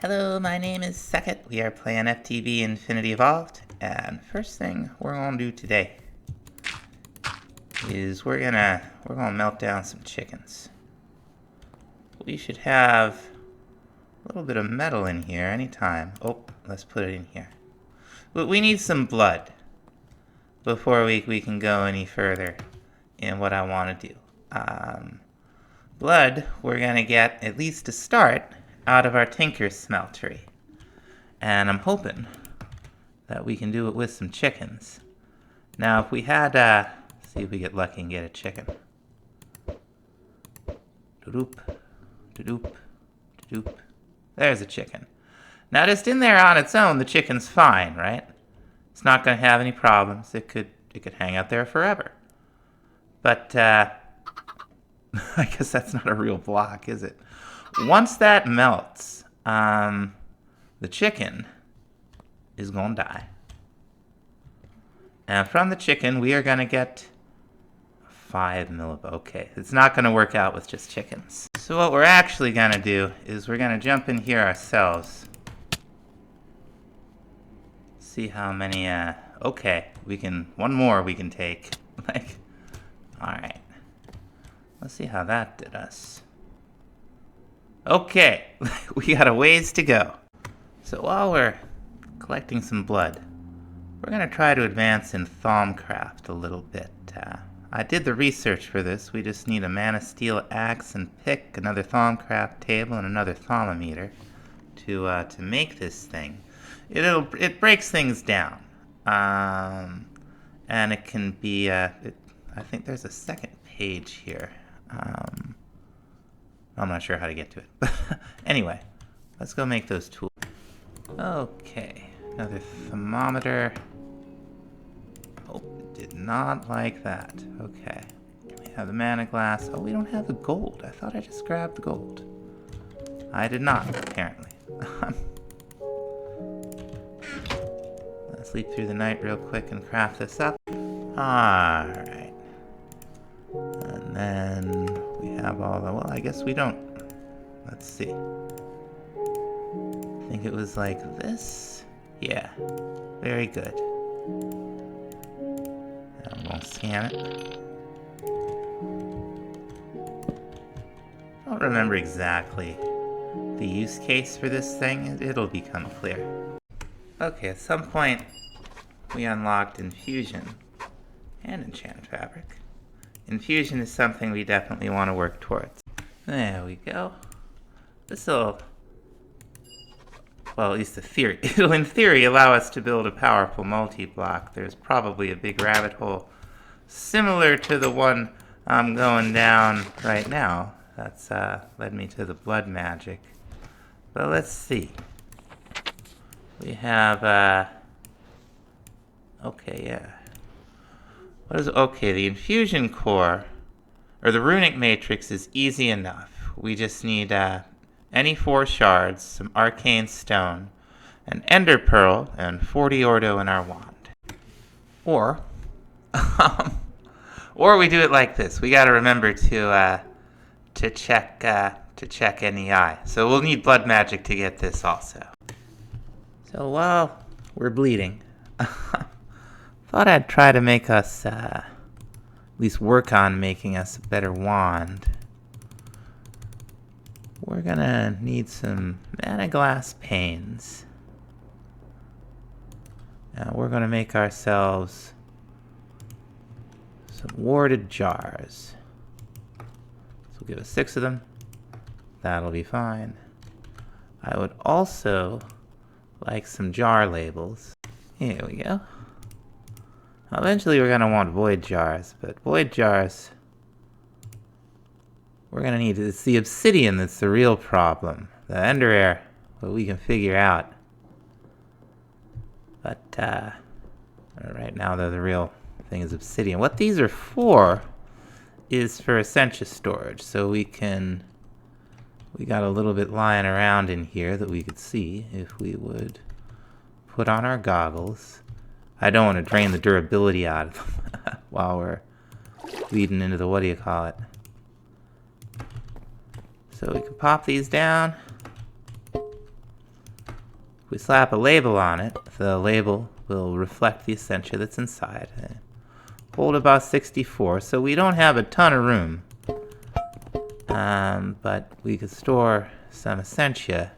Hello, my name is Second. We are playing FTB Infinity Evolved, and first thing we're gonna do today is we're gonna melt down some chickens. We should have a little bit of metal in here anytime. Oh, let's put it in here. But we need some blood before we can go any further in what I want to do. Blood we're gonna get, at least to start, out of our tinker smeltery. And I'm hoping that we can do it with some chickens. Now if we had, see if we get lucky and get a chicken. Da-doop, da-doop, da-doop. There's a chicken. Now just in there on its own, the chicken's fine, right? It's not gonna have any problems. It could hang out there forever. But, I guess that's not a real block, is it? Once that melts, the chicken is gonna die. And from the chicken, we are gonna get 5 millibit. Okay, it's not gonna work out with just chickens. So what we're actually gonna do is we're gonna jump in here ourselves. See how many, okay, one more we can take. Alright. Let's see how that did us. Okay, we got a ways to go. So while we're collecting some blood, we're gonna try to advance in Thaumcraft a little bit. I did the research for this. We just need a Man of Steel axe and pick, another Thaumcraft table, and another thermometer to make this thing. It breaks things down, and it can be. I think there's a second page here. I'm not sure how to get to it. But anyway, let's go make those tools. Okay, another thermometer. Oh, it did not like that. Okay, we have the mana glass. Oh, we don't have the gold. I thought I just grabbed the gold. I did not, apparently. Let's sleep through the night real quick and craft this up. Alright. And then we have all the, well, I guess we don't. Let's see. I think it was like this. Yeah, very good. Now I'm gonna scan it. I don't remember exactly the use case for this thing. It'll become clear. Okay, at some point we unlocked Infusion and Enchant Fabric. Infusion is something we definitely want to work towards. There we go. This'll, well, at least the theory, it'll in theory allow us to build a powerful multi-block. There's probably a big rabbit hole similar to the one I'm going down right now. That's led me to the blood magic. But let's see. We have, okay, yeah. Okay, the infusion core, or the runic matrix, is easy enough. We just need any 4 shards, some arcane stone, an ender pearl, and 40 ordo in our wand. Or, or we do it like this. We got to remember to check NEI. So we'll need blood magic to get this also. So while we're bleeding, thought I'd try to make us, at least work on making us a better wand. We're gonna need some mana glass panes. Now we're gonna make ourselves some warded jars. So we'll give us 6 of them. That'll be fine. I would also like some jar labels. Here we go. Eventually we're going to want void jars, but void jars we're going to need. It's the obsidian that's the real problem. The ender air, well, we can figure out. But right now the real thing is obsidian. What these are for is for Essentia storage. So we got a little bit lying around in here that we could see if we would put on our goggles. I don't want to drain the durability out of them while we're leading into the, what do you call it? So we can pop these down. If we slap a label on it, the label will reflect the essentia that's inside. Hold about 64, so we don't have a ton of room. But we could store some essentia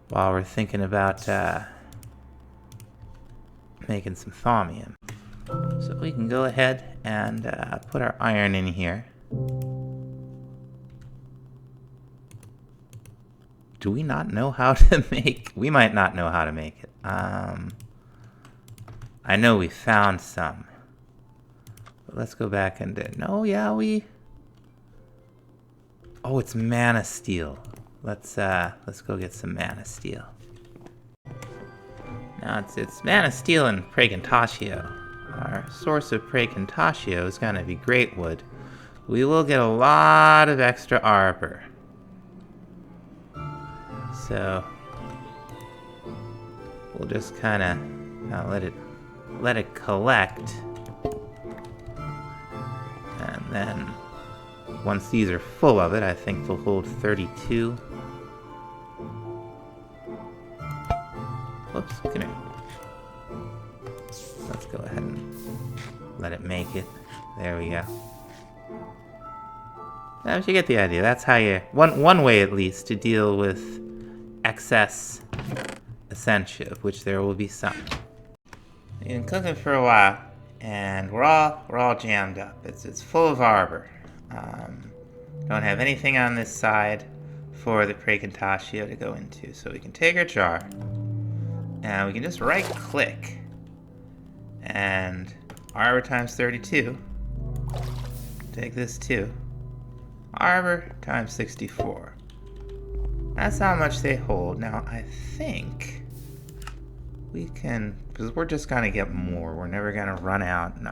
while we're thinking about making some thaumium. So we can go ahead and put our iron in here. Do we not know how to make? We might not know how to make it. I know we found some. But let's go back and no, yeah, oh, it's mana steel. Let's go get some mana steel. Now it's mana steel and praecantatio. Our source of praecantatio is gonna be great wood. We will get a lot of extra arbor. So we'll just kind of let it collect, and then once these are full of it, I think they'll hold 32. Whoops, come here. Let's go ahead and let it make it. There we go. Now, you get the idea. That's how you one way at least to deal with excess essentia, of which there will be some. You've been cooking for a while, and we're all jammed up. It's full of arbor. Don't have anything on this side for the praecantatio to go into, so we can take our jar and we can just right click and arbor times 32. Take this too. Arbor times 64. That's how much they hold. Now, I think we can, because we're just gonna get more. We're never gonna run out, and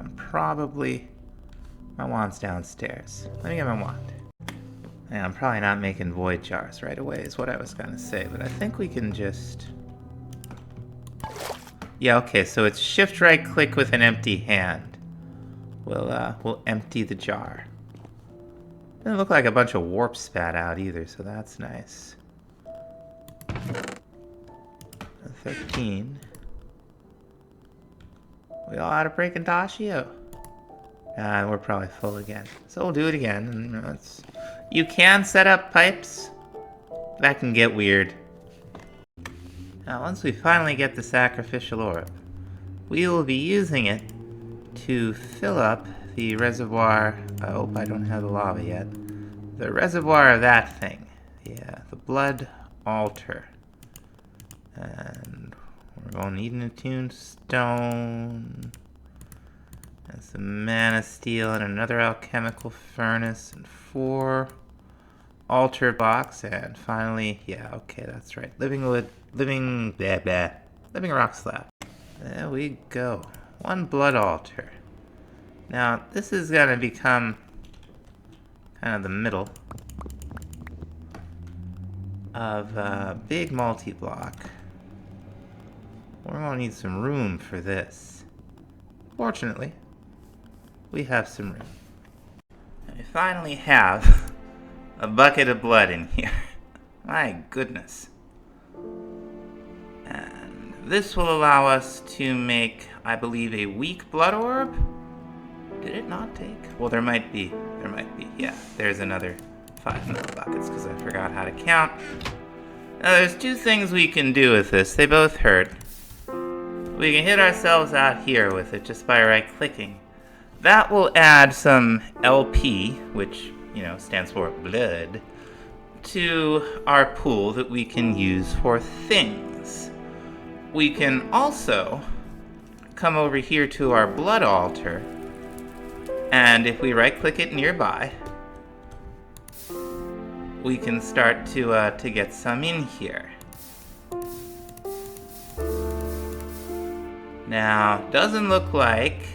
my wand's downstairs. Let me get my wand. And I'm probably not making void jars right away, is what I was gonna say, but I think we can just... Yeah, okay, so it's shift right click with an empty hand. We'll empty the jar. Doesn't look like a bunch of warp spat out either, so that's nice. 13. We all out of praecantatio. And we're probably full again. So we'll do it again. And you can set up pipes. That can get weird. Now, once we finally get the sacrificial orb, we will be using it to fill up the reservoir. Oh, I don't have the lava yet. The reservoir of that thing. Yeah, the blood altar. And we're going to need an attuned stone. And some mana steel and another alchemical furnace and 4 altar box. And finally, yeah, okay, that's right. Living rock slab. There we go. 1 blood altar. Now, this is going to become kind of the middle of a big multi-block. We're going to need some room for this. Fortunately, we have some room. And we finally have a bucket of blood in here. My goodness. And this will allow us to make, I believe, a weak blood orb. Did it not take? Well, there might be. Yeah, there's another 5 millibuckets because I forgot how to count. Now, there's 2 things we can do with this. They both hurt. We can hit ourselves out here with it just by right-clicking. That will add some LP, which, stands for blood, to our pool that we can use for things. We can also come over here to our blood altar, and if we right-click it nearby, we can start to get some in here. Now, doesn't look like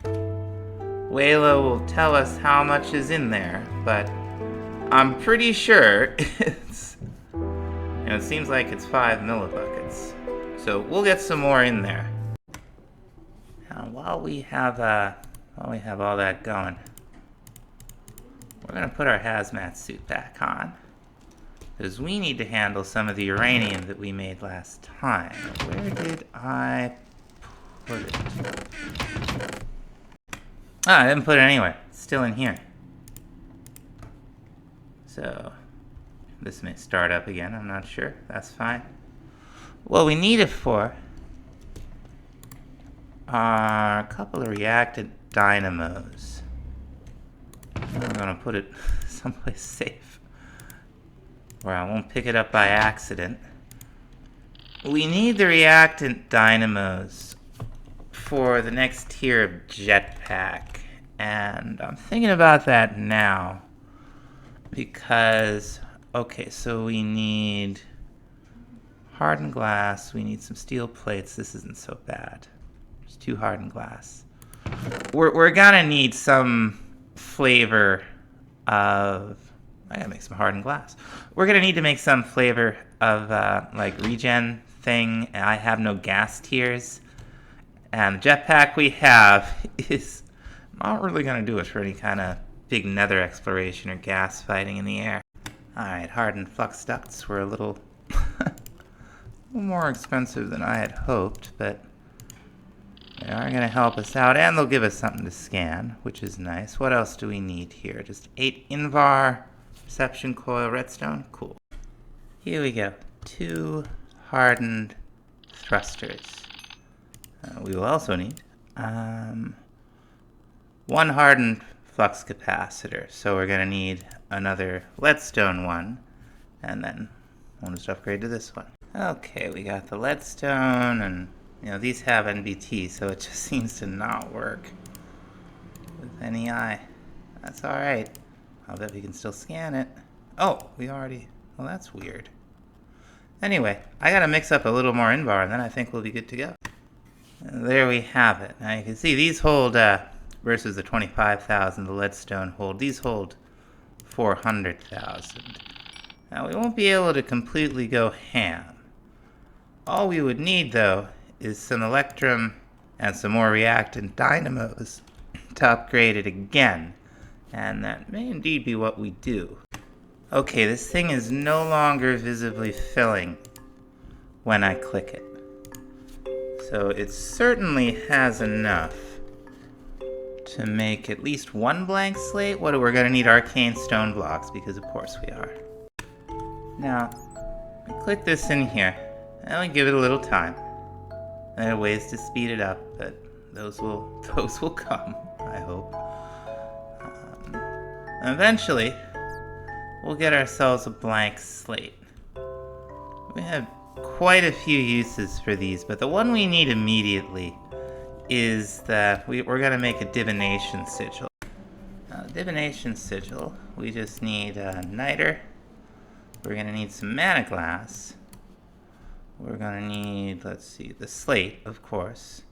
Waylo will tell us how much is in there, but I'm pretty sure it's, it seems like it's 5 millibuckets. So we'll get some more in there. Now, while we have all that going, we're gonna put our hazmat suit back on. Because we need to handle some of the uranium that we made last time. Where did I put it? Ah, I didn't put it anywhere. It's still in here. So, this may start up again. I'm not sure. That's fine. What we need it for are a couple of reactant dynamos. I'm going to put it someplace safe, where I won't pick it up by accident. We need the reactant dynamos for the next tier of jetpack, and I'm thinking about that now because, okay, so we need hardened glass, we need some steel plates. This isn't so bad. There's 2 hardened glass. We're gonna need some flavor of, I gotta make some hardened glass. We're gonna need to make some flavor of like regen thing. I have no gas tiers, and the jetpack we have is not really gonna do us for any kind of big nether exploration or gas fighting in the air. Alright, hardened flux ducts were a little more expensive than I had hoped, but they are going to help us out, and they'll give us something to scan, which is nice. What else do we need here? Just 8 Invar, reception coil, redstone. Cool. Here we go. 2 hardened thrusters. We will also need 1 hardened flux capacitor. So we're going to need another leadstone one, and then we'll just upgrade to this one. Okay, we got the leadstone, and you know, these have NBT, so it just seems to not work with any eye. That's alright. I'll bet we can still scan it. Oh, we already... Well, that's weird. Anyway, I gotta mix up a little more Invar, and then I think we'll be good to go. And there we have it. Now you can see these hold, versus the 25,000 the leadstone hold, these hold 400,000. Now we won't be able to completely go ham. All we would need, though, is some electrum and some more reactant dynamos to upgrade it again. And that may indeed be what we do. Okay, this thing is no longer visibly filling when I click it. So it certainly has enough to make at least 1 blank slate. We're going to need arcane stone blocks, because of course we are. Now, we click this in here, and we give it a little time. There are ways to speed it up, but those will come, I hope. Eventually, we'll get ourselves a blank slate. We have quite a few uses for these, but the one we need immediately is that we're going to make a divination sigil. Now, divination sigil, we just need a niter. We're going to need some mana glass. We're going to need, let's see, the slate, of course.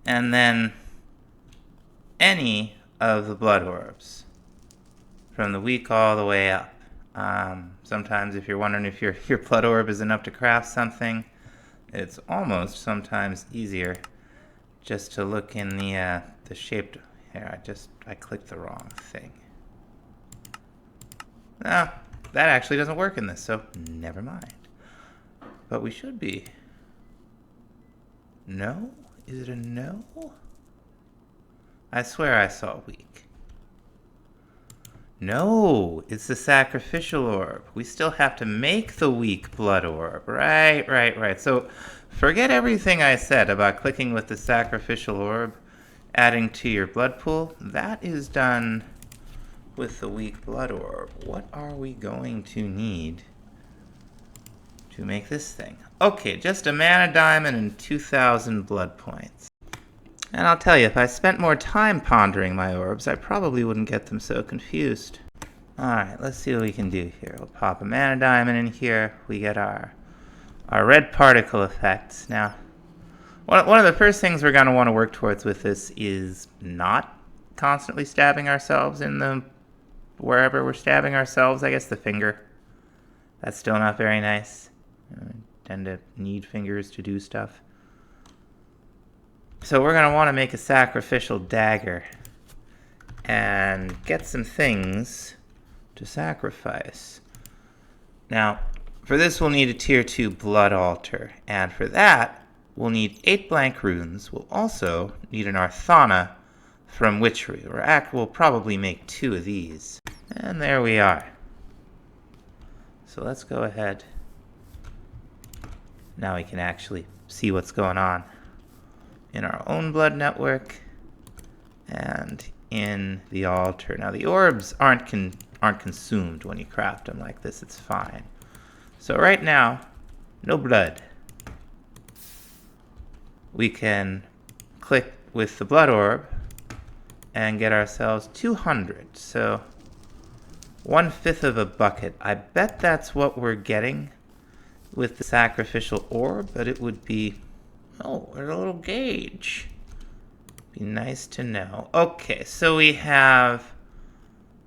And then any of the blood orbs, from the weak all the way up. Sometimes if you're wondering if your blood orb is enough to craft something, it's almost sometimes easier just to look in the shaped... Here, I clicked the wrong thing. No, that actually doesn't work in this, so never mind. But we should be. No? Is it a no? I swear I saw weak. No, it's the sacrificial orb. We still have to make the weak blood orb. Right. So forget everything I said about clicking with the sacrificial orb, adding to your blood pool. That is done with the weak blood orb. What are we going to need to make this thing? Okay, just a mana diamond and 2,000 blood points. And I'll tell you, if I spent more time pondering my orbs, I probably wouldn't get them so confused. Alright, let's see what we can do here. We'll pop a mana diamond in here. We get our red particle effects. Now, one of the first things we're going to want to work towards with this is not constantly stabbing ourselves in the... wherever we're stabbing ourselves, I guess the finger. That's still not very nice. I tend to need fingers to do stuff. So we're going to want to make a sacrificial dagger and get some things to sacrifice. Now, for this we'll need a tier 2 blood altar, and for that we'll need 8 blank runes. We'll also need an Arthana from Witchery. We'll probably make 2 of these. And there we are. So let's go ahead. Now we can actually see what's going on in our own blood network and in the altar. Now the orbs aren't consumed when you craft them like this. It's fine. So right now, no blood. We can click with the blood orb and get ourselves 200. So 1/5 of a bucket. I bet that's what we're getting with the sacrificial orb, but it would be, oh, there's a little gauge. Be nice to know. Okay, so we have,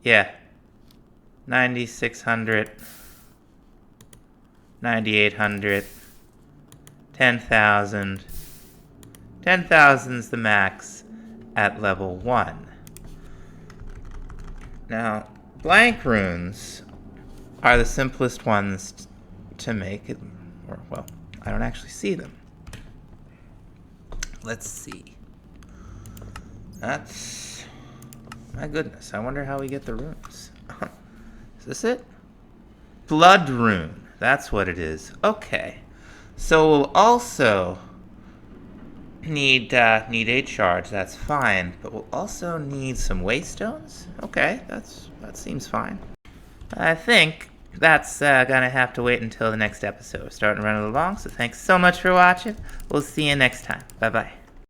9,600, 9,800, 10,000. 10,000's the max at level 1. Now, blank runes are the simplest ones to make it, or, well, I don't actually see them. Let's see. That's, my goodness, I wonder how we get the runes. Is this it? Blood rune, that's what it is. Okay, so we'll also need 8 shards, that's fine, but we'll also need some waystones. Okay, that seems fine. I think that's gonna have to wait until the next episode. We're starting to run a little long, so thanks so much for watching. We'll see you next time. Bye-bye.